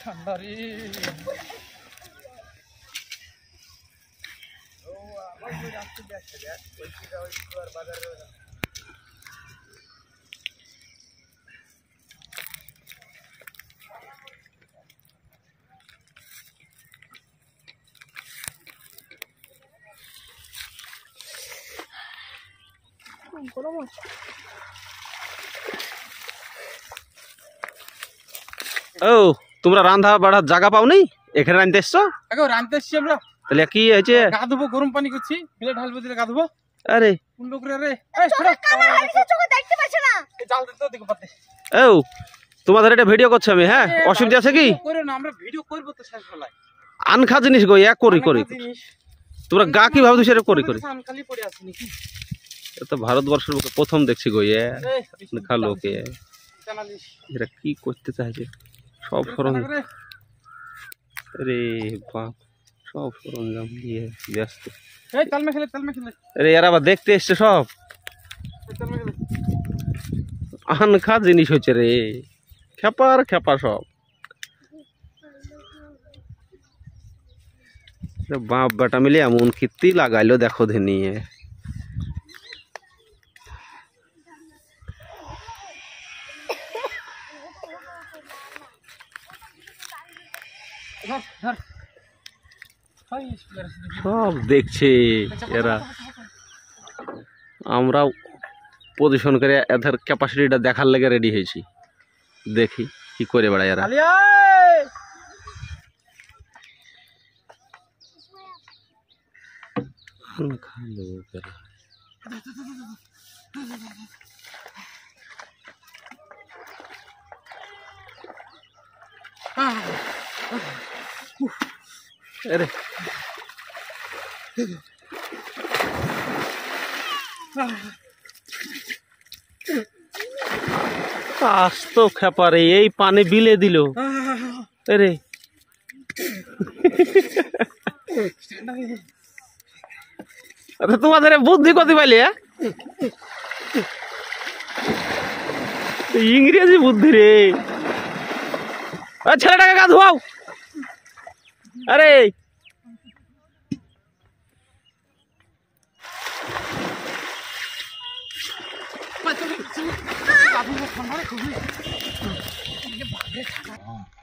ঠান্ডা রে গরম আছে। ও তোমরা রান্না বাড়ার জায়গা পাও নি এখানে রাঁধতে এসছো? রাঁধতে এসছি আমরা। তাহলে কি হয়েছে? গা ধুবো, গরম পানি করছি, বিলে ঢালবো, দিলে গা ধুবো। আরে কোন লোক রে? ও তোমাদের এটা ভিডিও করছি আমি। হ্যাঁ অসুবিধা আছে কি? আমরা ভিডিও করবো তো শেষ বেলায়। আনখা জিনিস গো এক করি করি তোমরা গা কি ভাবছো সেটা করি করি। খালি পড়ে আছে নাকি? তো ভারতবর্ষের বুকে প্রথম দেখছি গো আনখা লোকে। এরা কি করতে চাইছে? সব সরঞ্জাম রে বাপ, সব সরঞ্জাম দিয়ে ব্যস্ত। আরে এরা আবার দেখতে এসছে সব। আনখা জিনিস হচ্ছে রে, খেপার খেপা সব। বাপ বেটা মিলে এমন কীর্তি লাগাইলো দেখো ধেনিয়ে। সব দেখছে এরা, আমরা পজিশন করে এদের ক্যাপাসিটিটা দেখার লেগে রেডি হয়েছি। দেখি কি করে বেড়ায় এরা। আরে আস্ত খেপারে এই পানি বিলে দিল। আরে আচ্ছা তোমাদের বুদ্ধি কত পাইলে? ইংরেজি বুদ্ধি রে। ছেলেটাকে গা ধোয়াও। আরে ঠান্ডা